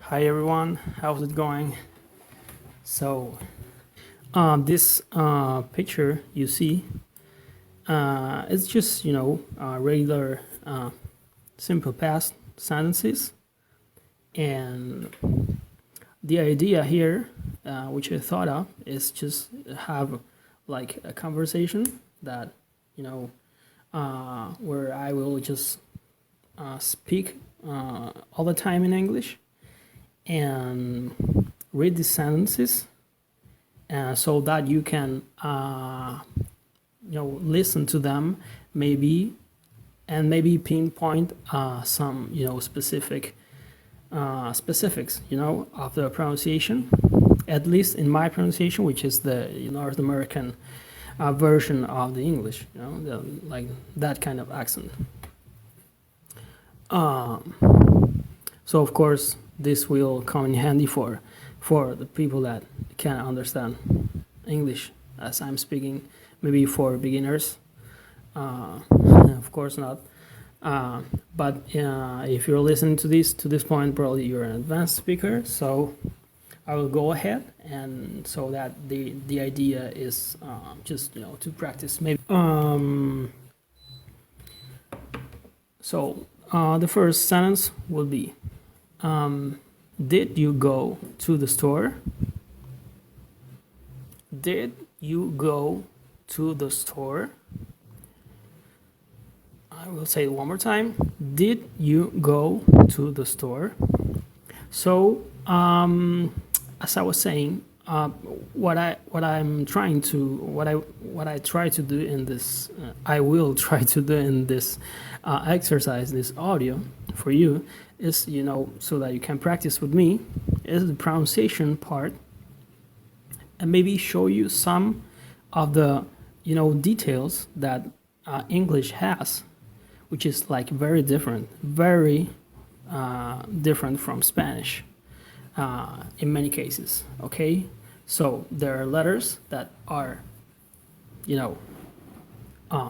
Hi everyone, how's it going? So, this picture you see, it's just regular simple past sentences, and the idea here, which I thought of, is just have like a conversation that where I will just speak all the time in English and read the sentences so that you can listen to them maybe pinpoint some specifics of the pronunciation, at least in my pronunciation, which is the North American version of the English, like that kind of accent. So of course this will come in handy for the people that can understand English as I'm speaking, maybe for beginners, of course not. But if you're listening to this point, probably you're an advanced speaker. So I will go ahead, and so that the idea is just to practice maybe. So the first sentence will be, did you go to the store? Did you go to the store? I will say it one more time. Did you go to the store? So, as I was saying, what I try to do in this, I will try to do in this exercise, this audio for you, is so that you can practice with me, is the pronunciation part, and maybe show you some of the details that English has, which is like very different from Spanish in many cases. Okay, so there are letters that are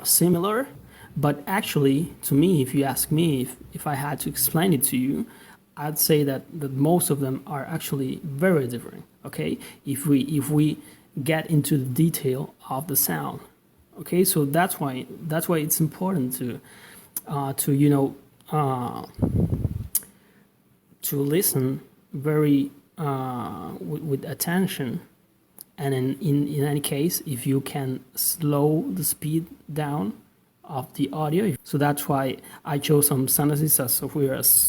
similar, but actually, to me, if you ask me, if I had to explain it to you, I'd say that most of them are actually very different. Okay, if we get into the detail of the sound. Okay, so that's why it's important to listen very with attention, and in any case, if you can slow the speed down of the audio. So that's why I chose some sentences as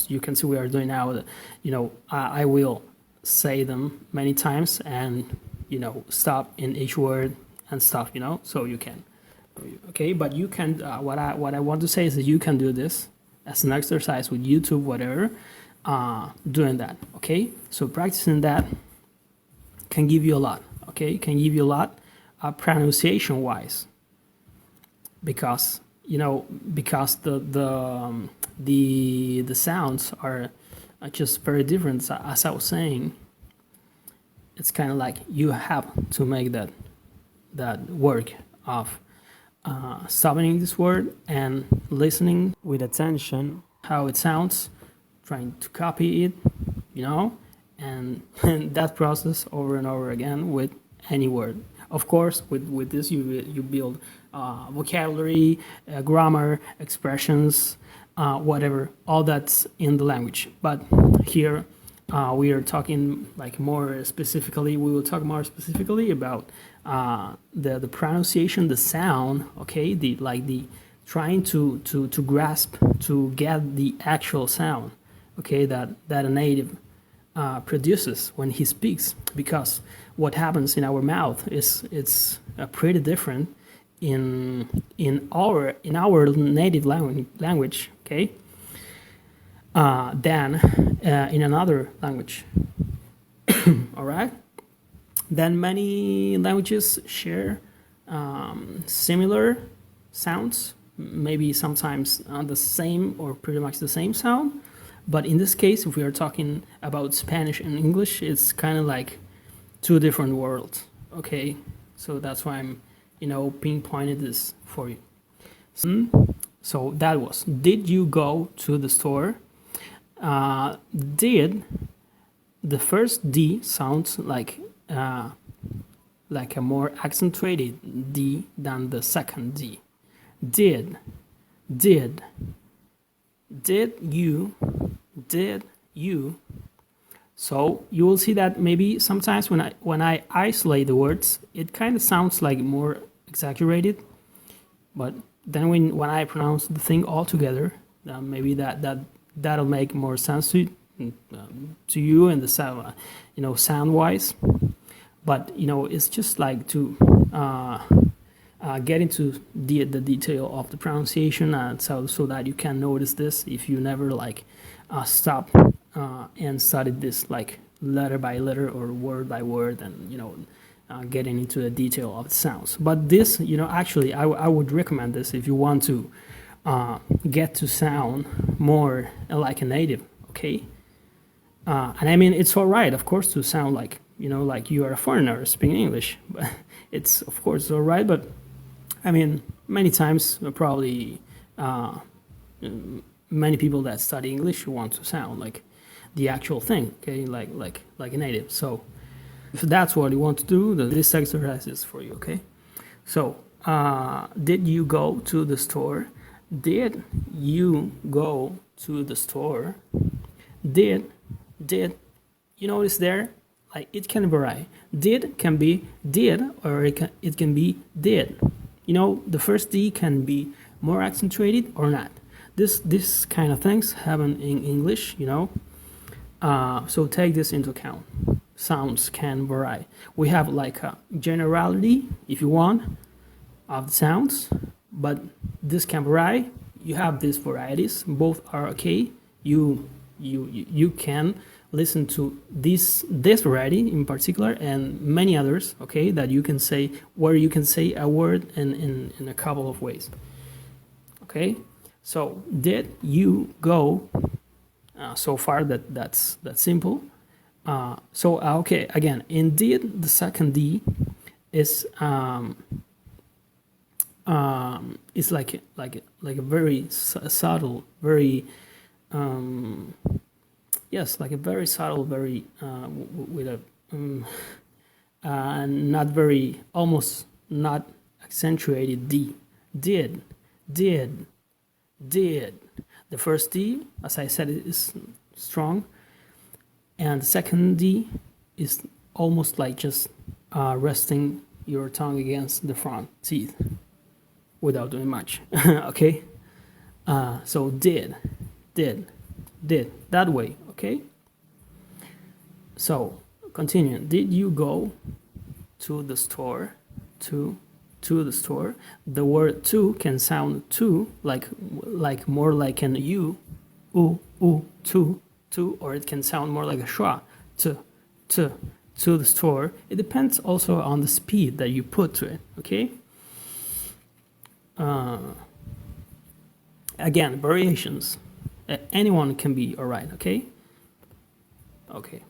you can see we are doing now. I will say them many times and stop in each word and stuff. So you can. Okay, but you can. What I want to say is that you can do this as an exercise with YouTube, whatever. Doing that. Okay, so practicing that can give you a lot. Okay, can give you a lot pronunciation wise, because the sounds are just very different. As I was saying, it's kind of like you have to make that work of stopping this word and listening with attention how it sounds, trying to copy it, and that process over and over again with any word. Of course, with this you build vocabulary, grammar, expressions, whatever, all that's in the language. But here we are talking like more specifically. We will talk more specifically about the pronunciation, the sound. Okay, the trying to grasp, to get the actual sound. Okay, that a native produces when he speaks, because what happens in our mouth it's pretty different in our native language, okay, than in another language. All right. Then many languages share similar sounds, maybe sometimes the same or pretty much the same sound. But in this case, if we are talking about Spanish and English, it's kind of like two different worlds. Okay, so that's why I'm pinpointed this for you. So that was, did you go to the store? Did the first D sounds like a more accentuated D than the second D. Did, did, did you, did you. So you will see that maybe sometimes when I isolate the words, it kind of sounds like more exaggerated, but then when I pronounce the thing all together, maybe that'll make more sense to you and the sound, sound wise. But it's just like to get into the detail of the pronunciation, and so that you can notice this if you never stop and studied this like letter by letter or word by word, and getting into the detail of the sounds. But this, actually I would recommend this if you want to get to sound more like a native. Okay. And I mean, it's all right, of course, to sound like you are a foreigner speaking English, but it's of course all right. But I mean, many times probably many people that study English want to sound like the actual thing, okay, like a native. So if that's what you want to do, then this exercise is for you, okay? So, did you go to the store? Did you go to the store? Did, you notice there, like it can vary. Did can be did, or it can be did. The first D can be more accentuated or not. This kind of things happen in English, so take this into account. Sounds can vary. We have like a generality, if you want, of the sounds, but this can vary. You have these varieties. Both are okay. You can listen to this variety in particular and many others, okay, that you can say, where you can say a word in a couple of ways. Okay, so did you go? So far that's simple. Okay, again, indeed, the second D is like a very subtle, very yes, like a very subtle, very with a not very, almost not accentuated D. Did. The first D, as I said, is strong, and the second D is almost like just resting your tongue against the front teeth without doing much. Okay, so did that way. Okay, so continue. Did you go to the store? To the store. The word to can sound to like more like an u, to, or it can sound more like a schwa, to the store. It depends also on the speed that you put to it. Okay. Again, variations. Anyone can be all right. Okay. Okay.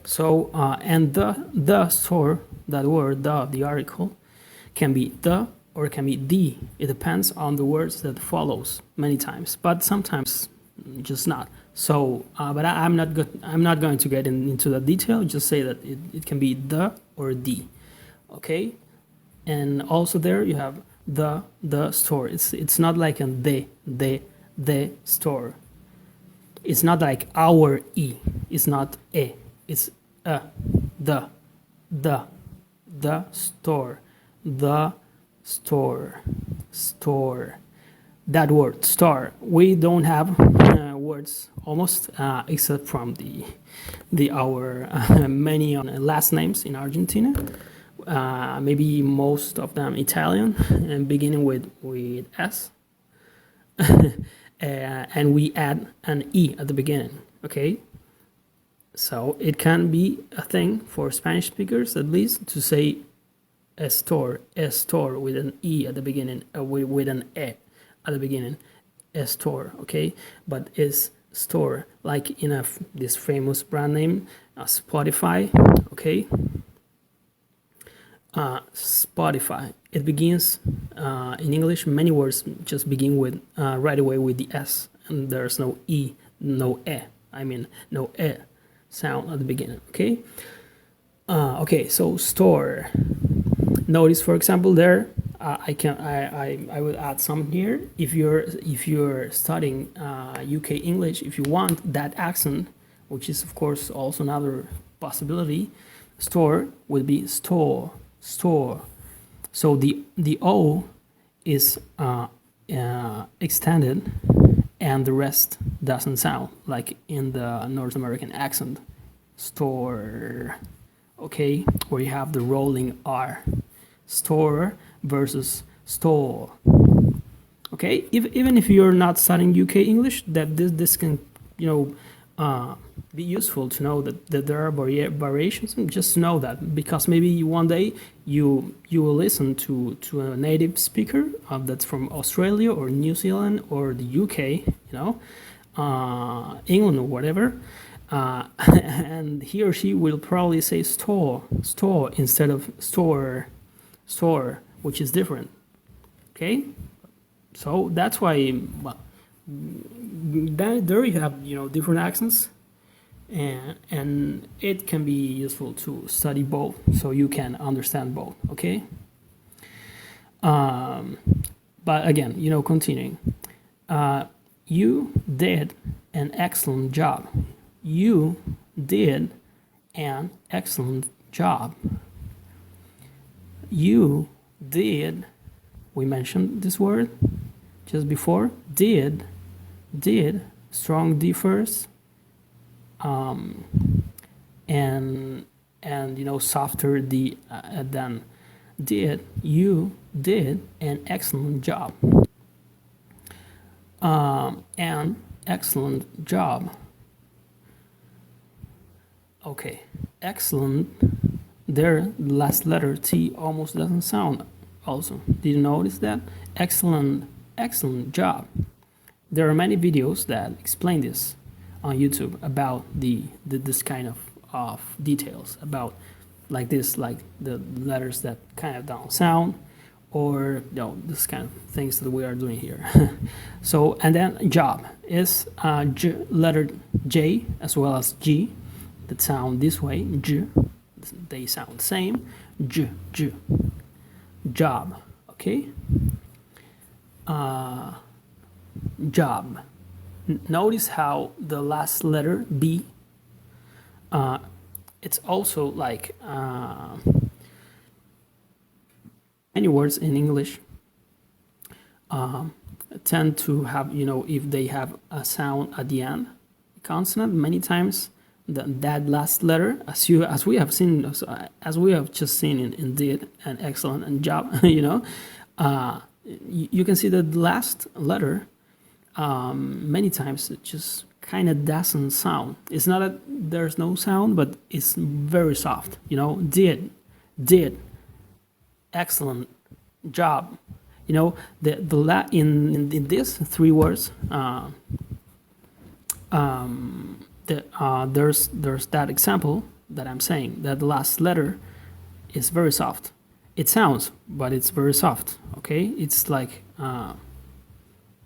So and the store, that word, the article, can be the or it can be the. It depends on the words that follows many times, but sometimes just not. So, but I'm not going to get into the detail. Just say that it can be the or the. Okay, and also there you have the store. It's not like a the store. It's not like our e. It's not a. It's the store. The store. That word, store. We don't have words almost except from our many last names in Argentina. Maybe most of them Italian and beginning with S. And we add an E at the beginning. Okay. So it can be a thing for Spanish speakers, at least, to say a store with an E at the beginning, with an E at the beginning, a store, okay? But is store, like in this famous brand name, Spotify, okay? Spotify, it begins, in English, many words just begin with, right away with the S, and there's no E, no E, I mean, no E. sound at the beginning. Okay. Okay. So store. Notice, for example, there I will add some here. If you're studying UK English, if you want that accent, which is of course also another possibility, store will be store. So the O is extended, and the rest doesn't sound like in the North American accent. Store, okay, where you have the rolling R. Store versus store. Okay, even if you're not studying UK English, that this can be useful to know that there are variations, and just know that, because maybe one day you will listen to a native speaker that's from Australia or New Zealand or the UK, England or whatever, and he or she will probably say store instead of store, which is different. Okay, so that's why, well, there you have different accents, and it can be useful to study both so you can understand both. Okay, but again, continuing, you did an excellent job. You did an excellent job. You did, we mentioned this word just before, did, strong D first, and softer D then. You did an excellent job. An excellent job. Okay, excellent. There, the last letter T almost doesn't sound. Also, did you notice that? Excellent job. There are many videos that explain this on YouTube about this kind of details about like this, like the letters that kind of don't sound, or this kind of things that we are doing here. So, and then job is letter J as well as G that sound this way. J, they sound the same. J, job. Okay. Job. Notice how the last letter B, it's also like many words in English tend to have, if they have a sound at the end, consonant, many times that last letter, as we have just seen in did and excellent and job, you can see that the last letter many times it just kind of doesn't sound. It's not that there's no sound, but it's very soft. Did, excellent, job. In these three words, there's that example that I'm saying, that the last letter is very soft. It sounds, but it's very soft. Okay, it's like a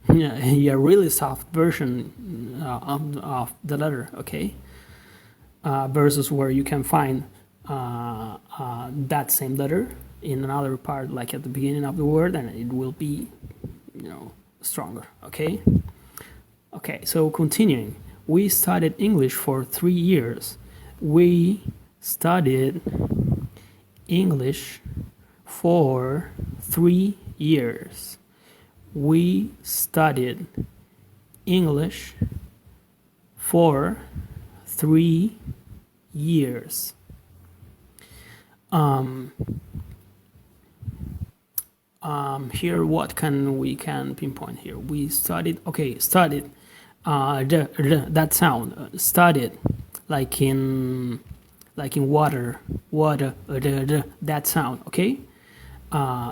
really soft version of the letter. Okay, versus where you can find that same letter in another part, like at the beginning of the word, and it will be stronger. Okay, so continuing. We studied English for 3 years. We studied English for 3 years. We studied English for 3 years. Here, what we can pinpoint here? We studied. Okay, studied. That sound, studied, like in water, that sound. Okay,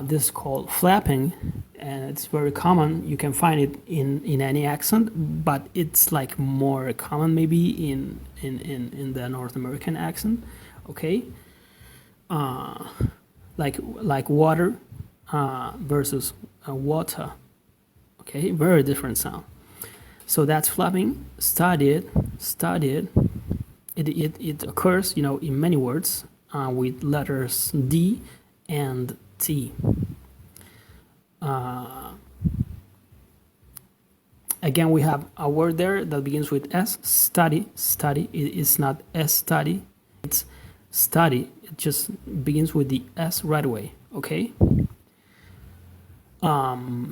this is called flapping, and it's very common. You can find it in any accent, but it's like more common maybe in the North American accent. Okay, like water versus water. Okay, very different sound. So that's flapping. Studied, it occurs, in many words with letters D and T. Again, we have a word there that begins with S, study. Study, it is not S study, it's study. It just begins with the S right away, okay?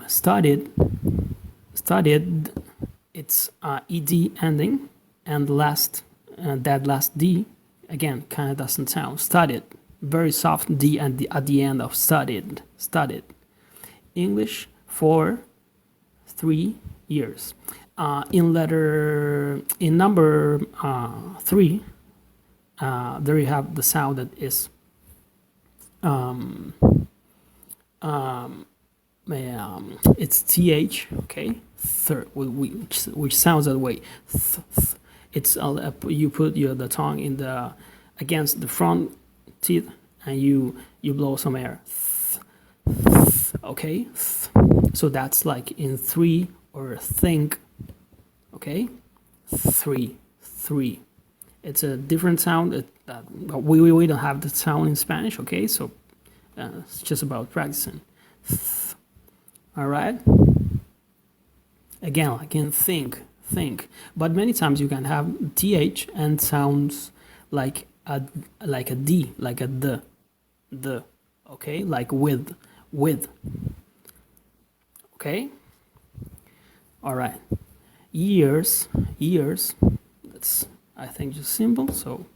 Studied, it's ed ending, and that last D again kind of doesn't sound. Studied, very soft D at the end of studied. English for 3 years. In number 3, there you have the sound that is it's th, okay, which sounds that way. It's you put the tongue against the front teeth, and you blow some air. Okay, so that's like in 3, or think. Okay, 3. It's a different sound. We don't have the sound in Spanish. Okay, so it's just about practicing. All right. Again, think. But many times you can have th and sounds like a d, like a the. Okay, like with. Okay. All right. Years. That's, I think, just simple. So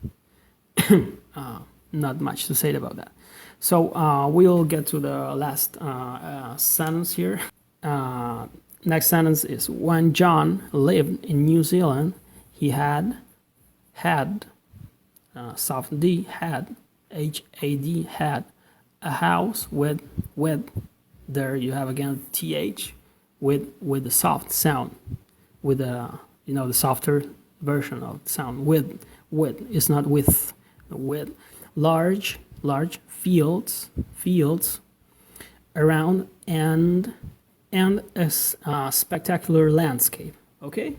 not much to say about that. So we'll get to the last sentence here. Next sentence is, when John lived in New Zealand, he had soft D, had H-A-D, had a house with, there you have again th, with the soft sound, with the the softer version of the sound. With it's not with large fields around, and a spectacular landscape. Okay,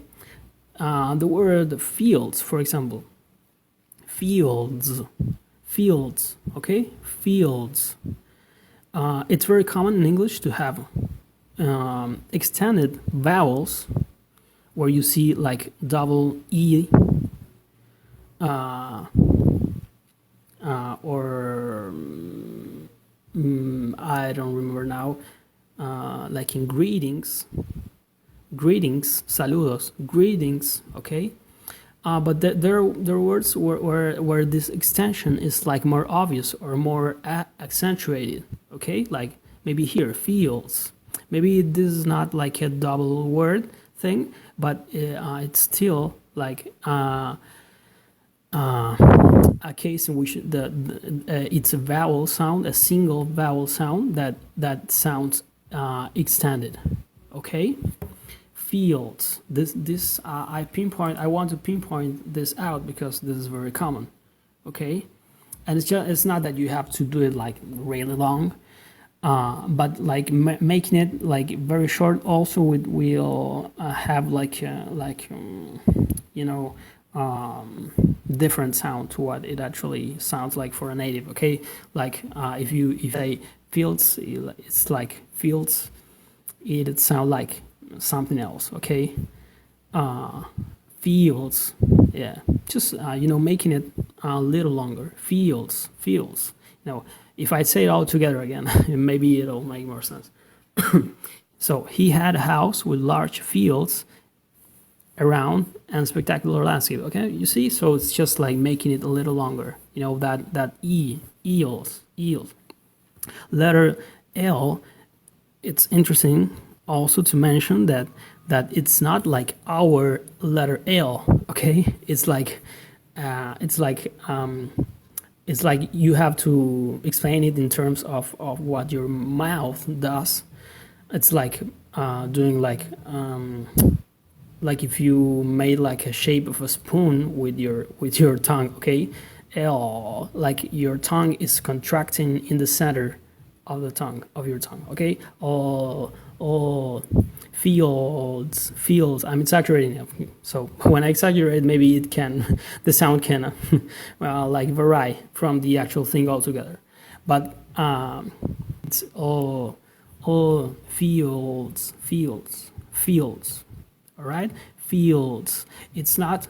the word fields, for example, fields. Okay, fields. It's very common in English to have extended vowels, where you see like double E, or I don't remember now, like in greetings, saludos, greetings, okay? But there are words where this extension is like more obvious or more accentuated, okay? Like maybe here, fields. Maybe this is not like a double word thing, but it's still like a case in which it's a vowel sound, a single vowel sound that sounds extended. Okay, fields. This I want to pinpoint this out because this is very common. Okay, and it's not that you have to do it like really long. But like making it like very short also will have like different sound to what it actually sounds like for a native. Okay, like if you say fields, it's like fields, it sound like something else. Okay, fields, yeah, just making it a little longer. Fields. If I say it all together again, maybe it'll make more sense. So he had a house with large fields around and spectacular landscape. Okay, you see? So it's just like making it a little longer. That eels. Letter L. It's interesting also to mention that it's not like our letter L. Okay, it's like you have to explain it in terms of what your mouth does. It's like doing like if you made like a shape of a spoon with your tongue. Okay, L, like your tongue is contracting in the center of your tongue. Okay, oh, fields. I'm exaggerating it. So when I exaggerate, maybe the sound can, well, like vary from the actual thing altogether. But it's fields. All right, fields. It's not.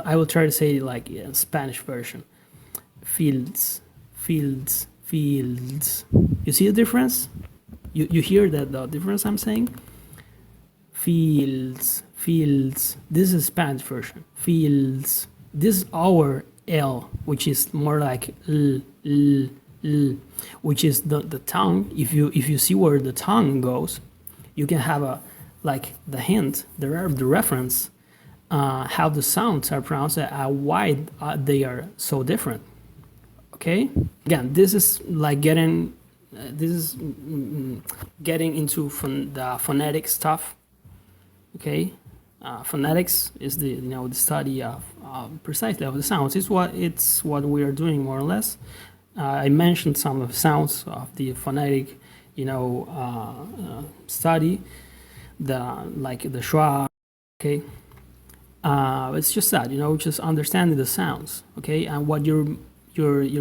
I will try to say it like in Spanish version. Fields. You see the difference? You hear the difference I'm saying? Fields. This is Spanish version. Fields. This is our L, which is more like L, which is the tongue. If you see where the tongue goes, you can have like the hint, the reference, how the sounds are pronounced, why they are so different. Okay, again, this is like getting into the phonetic stuff. Okay, phonetics is the study of precisely of the sounds. It's what we are doing more or less. I mentioned some of the sounds of the phonetic, study, like the schwa. Okay, it's just that just understanding the sounds. Okay, and what your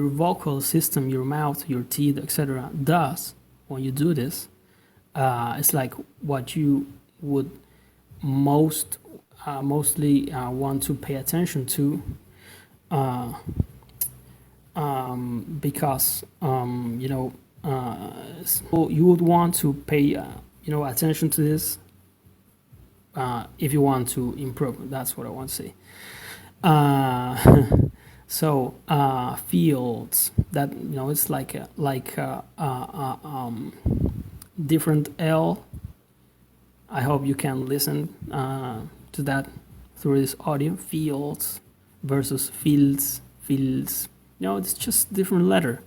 vocal system, your mouth, your teeth, etc. does when you do this. It's like what you would mostly want to pay attention to, because so you would want to pay attention to this if you want to improve. That's what I want to say. So fields, that it's like different L. I hope you can listen to that through this audio. Fields versus fields. It's just different letter.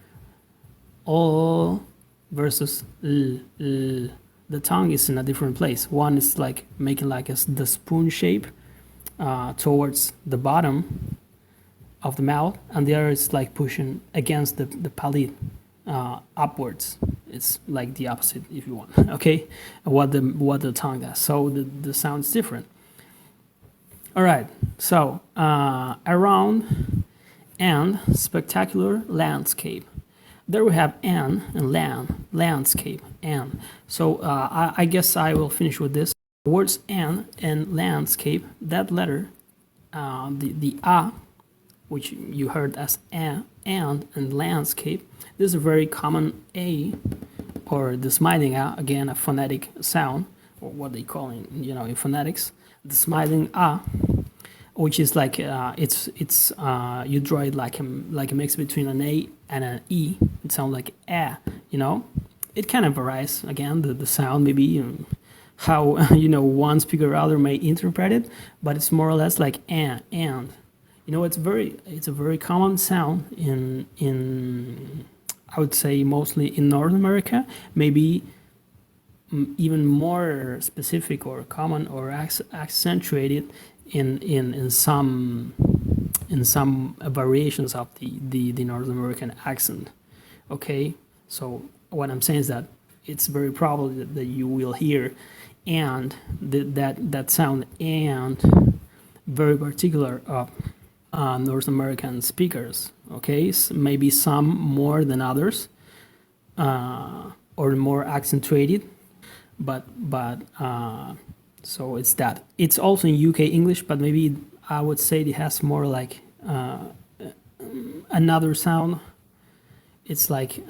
O versus L. The tongue is in a different place. One is like making like the spoon shape towards the bottom of the mouth, and the other is like pushing against the palate upwards. It's like the opposite, if you want. Okay, what the tongue does. So the sound is different. All right. So around and spectacular landscape. There we have and landscape, and. So I guess I will finish with this. The words and landscape. That letter, the a, which you heard as a, and landscape. This is a very common a, or the smiling a, again a phonetic sound, or what they call in phonetics, the smiling a, which is like it's you draw it like a mix between an a and an e. It sounds like a, It kind of varies again the sound, maybe how one speaker or other may interpret it, but it's more or less like and. It's a very common sound in I would say mostly in North America, maybe even more specific or common or accentuated in some variations of the North American accent. Okay, so what I'm saying is that it's very probable that you will hear and that sound and very particular of North American speakers. Okay, so maybe some more than others, or more accentuated, but so it's that. It's also in UK English, but maybe I would say it has more like another sound. It's like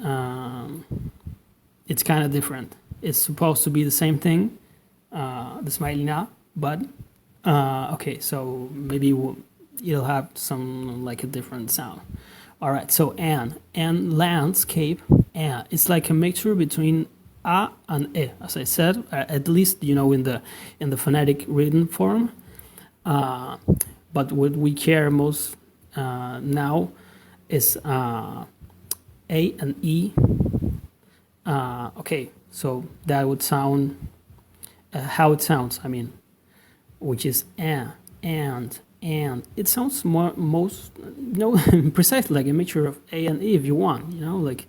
it's kind of different. It's supposed to be the same thing, the smiling now, but okay, so maybe it'll have some like a different sound. All right, so and landscape, and it's like a mixture between a and e, as I said, at least in the phonetic written form. But what we care most now is a and e. Okay, so that would sound how it sounds. I mean, which is and it sounds most precisely like a mixture of a and e if you want, like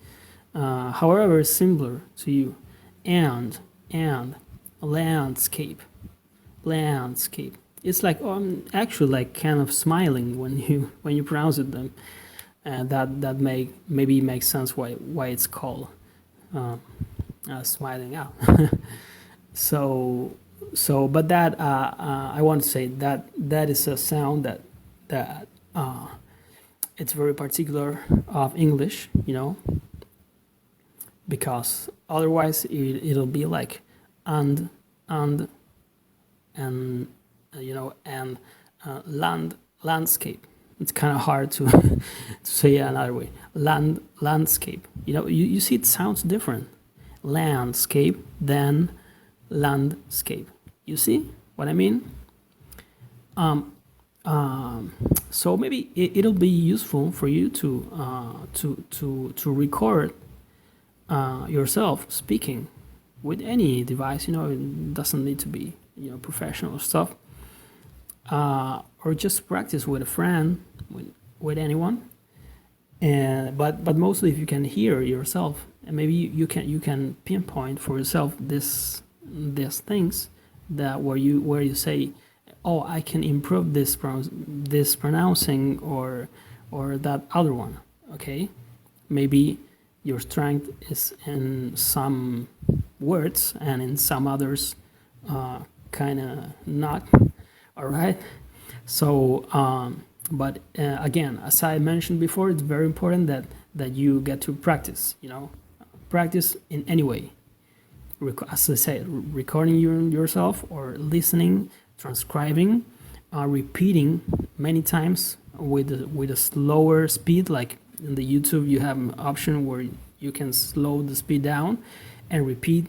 however it's similar to you, and and landscape. Landscape. It's like I'm actually like kind of smiling when you pronounce it them, and that maybe makes sense why it's called smiling out. But that I want to say that is a sound that it's very particular of English, because otherwise it'll be like and landscape. It's kind of hard to to say it another way. Landscape. You see it sounds different. Landscape than landscape. You see what I mean? So maybe it'll be useful for you to record yourself speaking with any device. It doesn't need to be professional stuff, or just practice with a friend, with anyone. But mostly if you can hear yourself, and maybe you can pinpoint for yourself these things where you say, oh, I can improve this pronouncing or that other one. Okay, maybe your strength is in some words and in some others kind of not. All right. So but again, as I mentioned before, it's very important that you get to practice. Practice in any way. As I said, recording yourself or listening, transcribing, repeating many times with a slower speed. Like in the YouTube, you have an option where you can slow the speed down and repeat,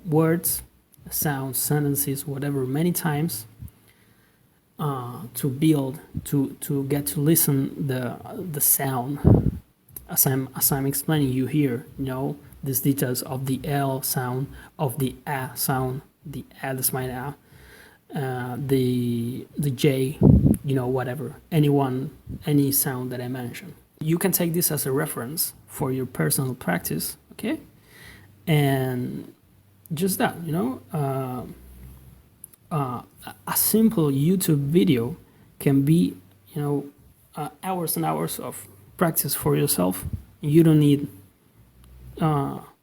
words, sounds, sentences, whatever, many times to build, to get to listen the sound. As I'm explaining, you hear, these details of the L sound, of the A sound, the A, that's my A, the J, whatever, any sound that I mentioned. You can take this as a reference for your personal practice, okay? And just that, a simple YouTube video can be, hours and hours of practice for yourself. You don't need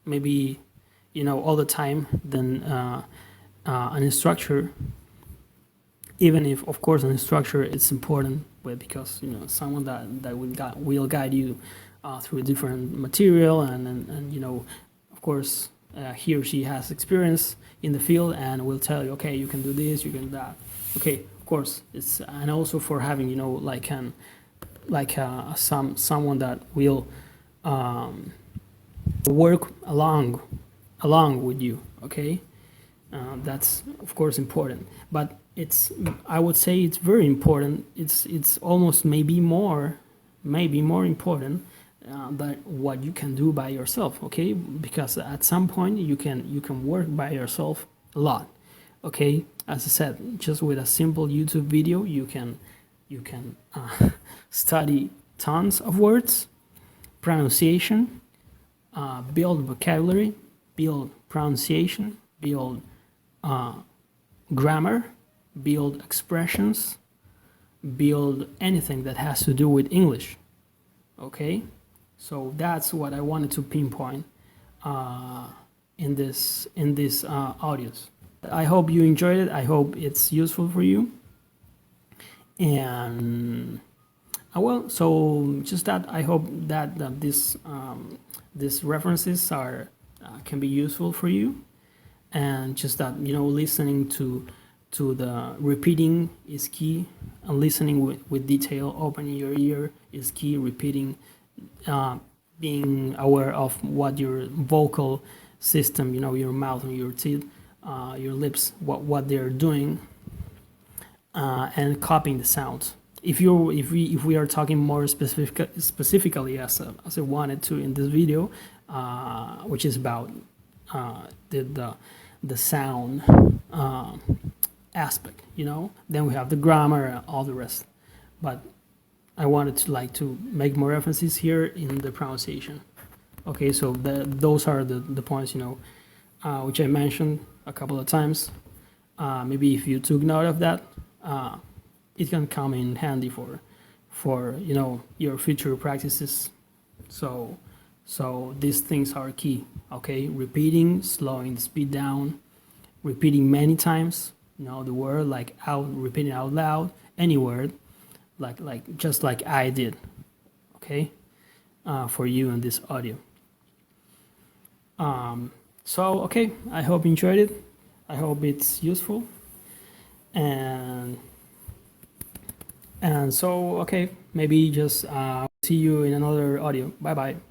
maybe all the time then an instructor, even if of course an instructor is important, but because someone that will guide you through different material and of course he or she has experience in the field and will tell you, okay, you can do this, you can do that. Okay, of course, it's, and also for having someone that will work along with you. Okay, that's of course important, but I would say it's very important. It's almost maybe more important than what you can do by yourself. Okay, because at some point you can work by yourself a lot. Okay, as I said, just with a simple YouTube video you can study tons of words, pronunciation, build vocabulary, build pronunciation, build grammar, build expressions, build anything that has to do with English. Okay, so that's what I wanted to pinpoint in this audios. I hope you enjoyed it. I hope it's useful for you. And well, so just that, I hope that these references are can be useful for you, and just that listening to the repeating is key, and listening with detail, opening your ear is key, repeating, being aware of what your vocal system, your mouth and your teeth, your lips, what they're doing, and copying the sounds. If we are talking more specifically as I wanted to in this video, which is about the sound aspect, then we have the grammar and all the rest. But I wanted to make more references here in the pronunciation. Okay, so those are the points, which I mentioned a couple of times. Maybe if you took note of that, it can come in handy for your future practices. So these things are key. Okay, repeating, slowing the speed down, repeating many times. The word repeating out loud, any word, just like I did. Okay, for you in this audio. Okay, I hope you enjoyed it. I hope it's useful. And so, okay, maybe just see you in another audio. Bye bye.